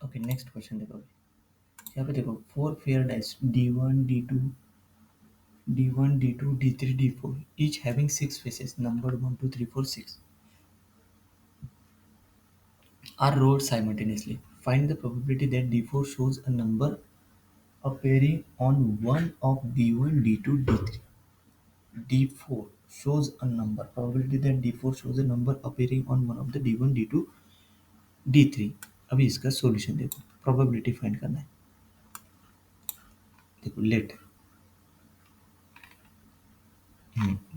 Okay, next question देखो अभी। यहाँ पे देखो 4 pair dice D1 D2 D1 D2 D3 D4 each having 6 faces numbered 1 2 3 4 6 are rolled simultaneously. Find the probability that D4 shows a number appearing on one of D1 D2 D3. D4 shows a number probability that D4 shows a number appearing on one of the D1 D2 D3. अभी इसका solution देखो, probability find करना है। देखो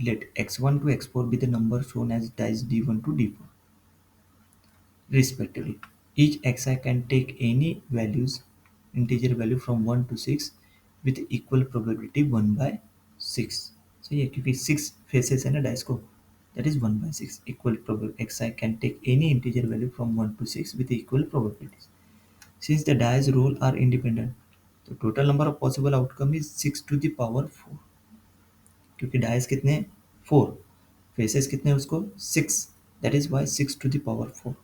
let x1 to x4 be the number shown as dice d1 to d4 respectively. Each xi can take any values integer value from 1 to 6 with equal probability 1 by 6. सही है, क्योंकि 6 faces है ना dice को, that is 1 by 6 equal probability xi can take any integer value from 1 to 6 with equal probabilities. Since the dice roll are independent, the total number of possible outcome is 6 to the power 4. क्योंकि dice कितने हैं 4, faces कितने हैं उसको 6, that is why 6 to the power 4.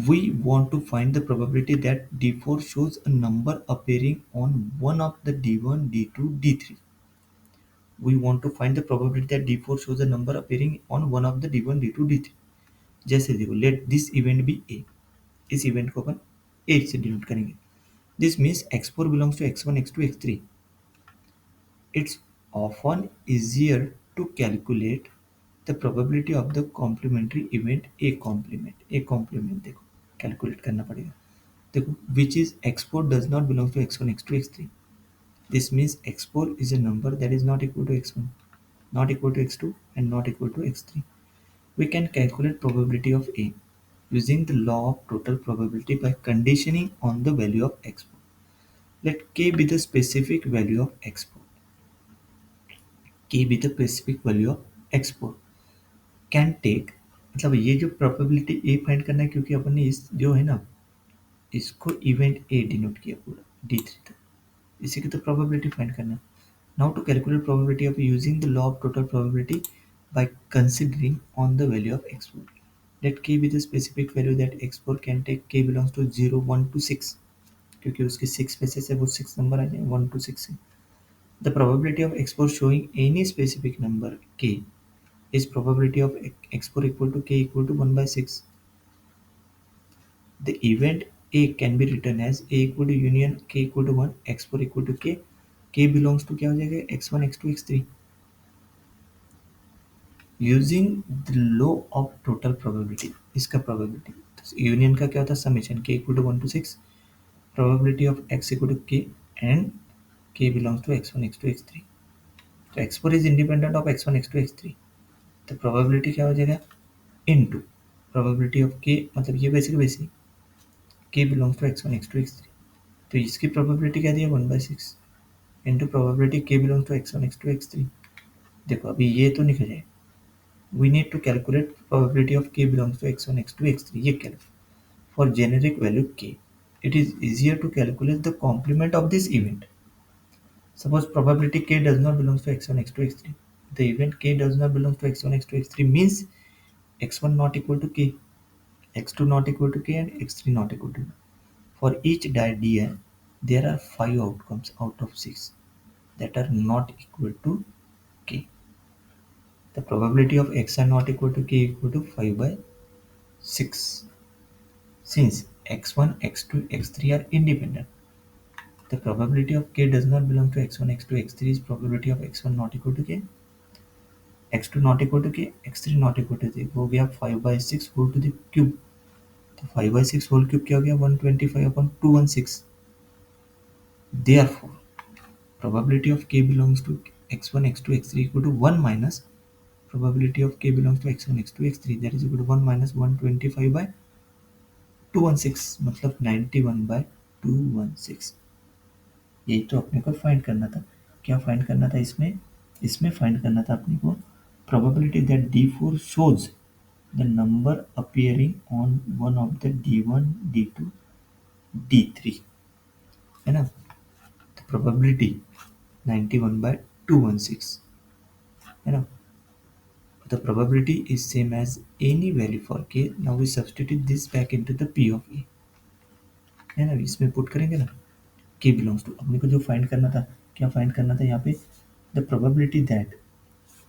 We want to find the probability that D4 shows a number appearing on one of the D1, D2, D3. We want to find the probability that D4 shows a number appearing on one of the D1, D2, D3. जैसे देखो let this event be A. इस event को अपन A से denote करेंगे. This means x4 belongs to x1, x2, x3. It's often easier to calculate the probability of the complementary event A complement. A complement देखो calculate करना पड़ेगा. देखो which is x4 does not belong to x1, x2, x3. This means x4 is a number that is not equal to x1, not equal to x2 and not equal to x3. We can calculate probability of A using the law of total probability by conditioning on the value of x4. Let k be the specific value of x4. K be the specific value of x4. Can take, मतलब ये जो probability A find करना है, क्योंकि अपन ने इस जो है ना इसको इवेंट ए डिनोट किया पूरा D3 तक, इसी की तो प्रोबेबिलिटी फाइंड करना है. Now to calculate probability of using the law of total probability by considering on the value of x4. Let k be the specific value that x4 can take. K belongs to 0 1 to 6, क्योंकि उसके 6 faces है वो 6 number आ जाए 1 to 6 है. The probability of x4 showing any specific number k is probability of x4 equal to k equal to 1 by 6. The event A can be written as A equal to union k equal to 1, x4 equal to k belongs to क्या हो जाएगा x1, x2, x3. Using the law of total probability, इसका probability union का क्या होता है summation k equal to 1 to 6, probability of x equal to k and k belongs to x1, x2, x3. तो x4 is independent of x1, x2, x3. तो probability क्या हो जाएगा into probability of k, मतलब ये basic k belongs to x1, x2, x3. तो इसकी probability क्या दी है 1 by 6 into probability k belongs to x1, x2, x3. देखो अभी ये तो निकल जाए. We need to calculate probability of k belongs to x1, x2, x3. ये calculate for generic value k. It is easier to calculate the complement of this event. Suppose probability k does not belongs to x1, x2, x3. The event k does not belongs to x1, x2, x3 means x1 not equal to k, x2 not equal to k and x3 not equal to k. For each DI, there are 5 outcomes out of 6 that are not equal to k. The probability of x are not equal to k equal to 5 by 6. Since x1, x2, x3 are independent, the probability of k does not belong to x1, x2, x3 is probability of x1 not equal to k, x2 not equal to k, x3 not equal to k. हो गया 5 by 6 whole to the cube. तो 5 by 6 whole cube क्या हो गया 125 upon 216. Therefore, probability of k belongs to x1, x2, x3 equal to 1 minus probability of k belongs to x1, x2, x3, that is equal to 1 minus 125 by 216, मतलब 91 by 216. यही तो अपने को find करना था. क्या फाइंड करना था इसमें फाइंड करना था अपने को probability that D4 shows the number appearing on one of the D1, D2, D3, है ना. तो probability 91 by 216, है ना. The probability is same as any value for k. Now we substitute this back into the P of A. है ना, इसमें put करेंगे ना के बिलोंग्स टू, अपने को जो फाइंड करना था, क्या फाइंड करना था यहाँ पे, द प्रोबेबिलिटी दैट,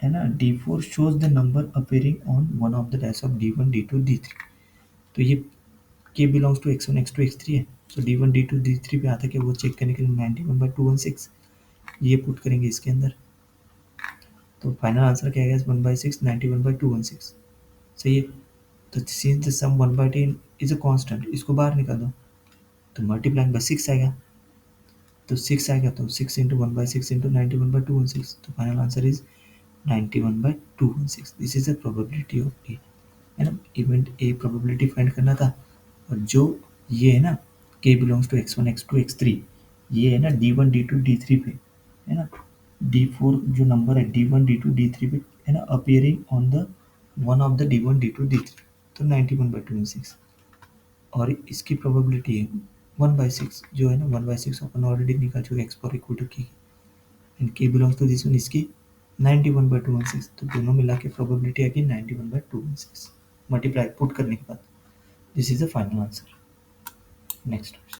है ना, D4 shows the number appearing on one of the dash of D1 D2 D3। तो ये के belongs to x1 x2 x3 है, तो D1 D2 D3 पे आता है कि वो चेक करने के लिए 91/216 ये पुट करेंगे इसके अंदर। तो फाइनल आंसर क्या आएगा, 1/6 91/216। सही है। तो since the sum 1/10 is a constant, इसको बाहर निकाल दो तो मल्टीप्लाइंग बाय 6 आएगा, तो 6 आएगा तो 6 इंटू 1/6 इंटू 91/216, तो final answer is 91/216। This is the probability of a, है ना, इवेंट ए प्रोबेबिलिटी फाइंड करना था। और जो ये है ना के belongs to x1 x2 x3, ये है ना D1 D2 D3 पे, है ना, D4 जो नंबर है D1 D2 D3 पे, है ना, appearing on the one of the D1 D2 D3, तो 91/216। और इसकी प्रोबेबिलिटी है 1/6, जो है ना 1/6 अपन ऑलरेडी निकाल चुके एक्स फॉर इक्वल टू की, एंड के बिलोंग्स टू दिस वन, इसकी 91/216, तो दोनों मिला के प्रोबेबिलिटी आएगी 91/216 मल्टीप्लाई पुट करने के बाद। This is the final answer. Next.